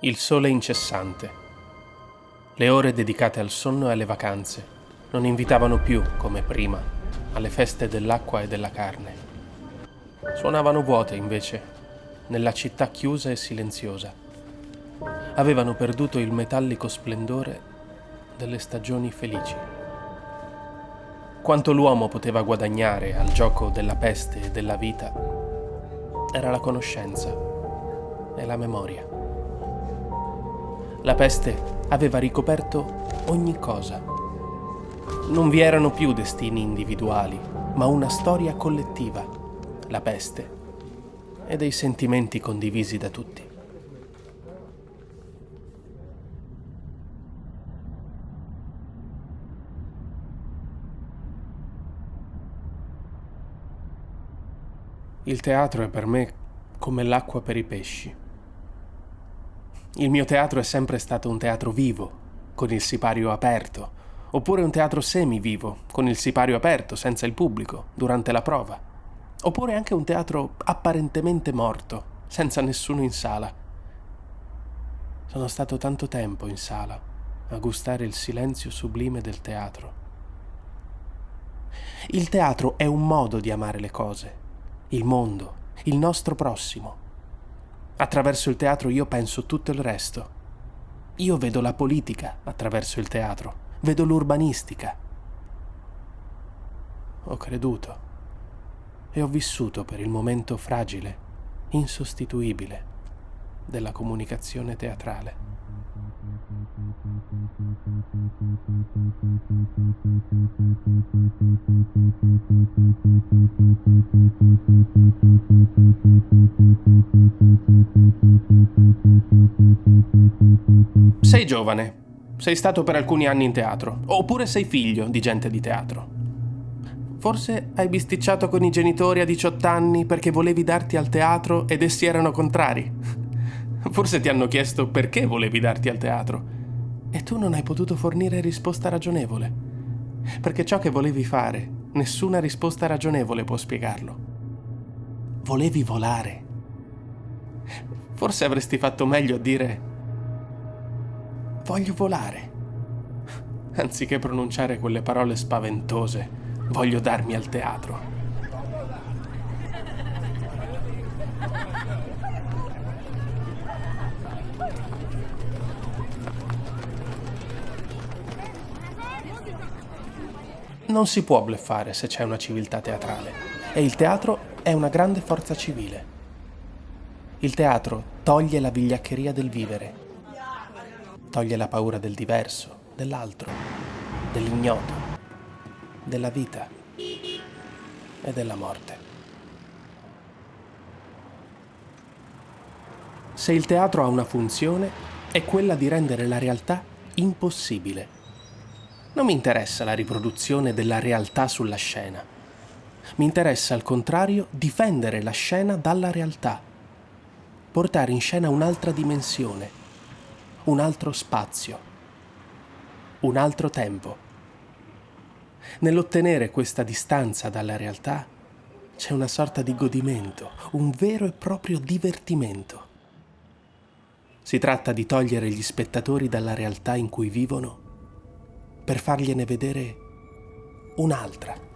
Il sole incessante. Le ore dedicate al sonno e alle vacanze non invitavano più, come prima, alle feste dell'acqua e della carne. Suonavano vuote, invece, nella città chiusa e silenziosa. Avevano perduto il metallico splendore delle stagioni felici. Quanto l'uomo poteva guadagnare al gioco della peste e della vita era la conoscenza e la memoria. La peste aveva ricoperto ogni cosa. Non vi erano più destini individuali, ma una storia collettiva, la peste, e dei sentimenti condivisi da tutti. Il teatro è per me come l'acqua per i pesci. Il mio teatro è sempre stato un teatro vivo, con il sipario aperto, oppure un teatro semivivo, con il sipario aperto, senza il pubblico, durante la prova. Oppure anche un teatro apparentemente morto, senza nessuno in sala. Sono stato tanto tempo in sala a gustare il silenzio sublime del teatro. Il teatro è un modo di amare le cose, il mondo, il nostro prossimo. Attraverso il teatro io penso tutto il resto. Io vedo la politica attraverso il teatro, vedo l'urbanistica. Ho creduto e ho vissuto per il momento fragile, insostituibile della comunicazione teatrale. Sei giovane, sei stato per alcuni anni in teatro, oppure sei figlio di gente di teatro. Forse hai bisticciato con i genitori a 18 anni perché volevi darti al teatro ed essi erano contrari. Forse ti hanno chiesto perché volevi darti al teatro e tu non hai potuto fornire risposta ragionevole. Perché ciò che volevi fare, nessuna risposta ragionevole può spiegarlo. Volevi volare. Forse avresti fatto meglio a dire voglio volare, anziché pronunciare quelle parole spaventose, voglio darmi al teatro. Non si può bluffare se c'è una civiltà teatrale, e il teatro è una grande forza civile. Il teatro toglie la vigliaccheria del vivere, toglie la paura del diverso, dell'altro, dell'ignoto, della vita e della morte. Se il teatro ha una funzione, è quella di rendere la realtà impossibile. Non mi interessa la riproduzione della realtà sulla scena. Mi interessa, al contrario, difendere la scena dalla realtà. Portare in scena un'altra dimensione, un altro spazio, un altro tempo. Nell'ottenere questa distanza dalla realtà c'è una sorta di godimento, un vero e proprio divertimento. Si tratta di togliere gli spettatori dalla realtà in cui vivono per fargliene vedere un'altra.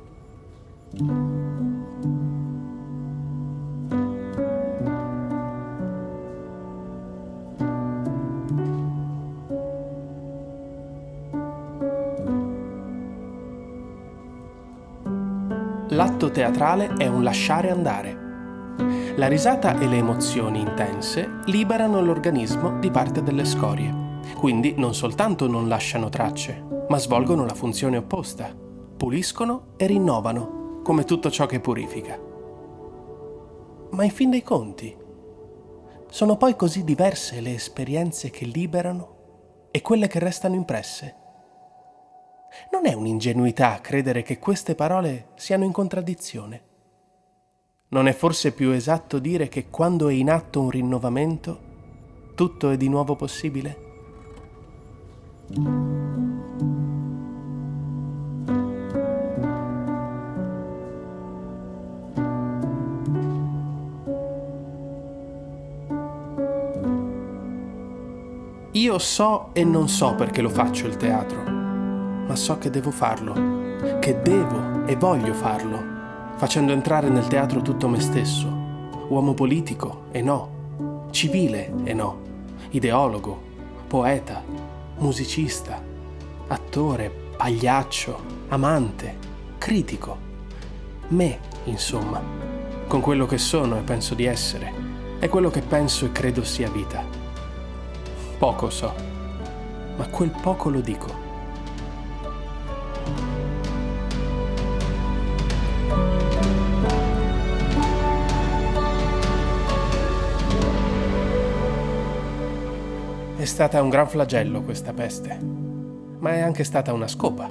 L'atto teatrale è un lasciare andare. La risata e le emozioni intense liberano l'organismo di parte delle scorie. Quindi non soltanto non lasciano tracce, ma svolgono la funzione opposta. Puliscono e rinnovano, come tutto ciò che purifica. Ma in fin dei conti, sono poi così diverse le esperienze che liberano e quelle che restano impresse. Non è un'ingenuità credere che queste parole siano in contraddizione. Non è forse più esatto dire che quando è in atto un rinnovamento, tutto è di nuovo possibile? Io so e non so perché lo faccio il teatro, ma so che devo farlo, che devo e voglio farlo, facendo entrare nel teatro tutto me stesso, uomo politico e no, civile e no, ideologo, poeta, musicista, attore, pagliaccio, amante, critico, me, insomma, con quello che sono e penso di essere, e quello che penso e credo sia vita. Poco so, ma quel poco lo dico. È stata un gran flagello questa peste, ma è anche stata una scopa.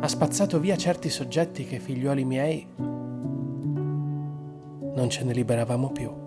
Ha spazzato via certi soggetti che, figliuoli miei, non ce ne liberavamo più.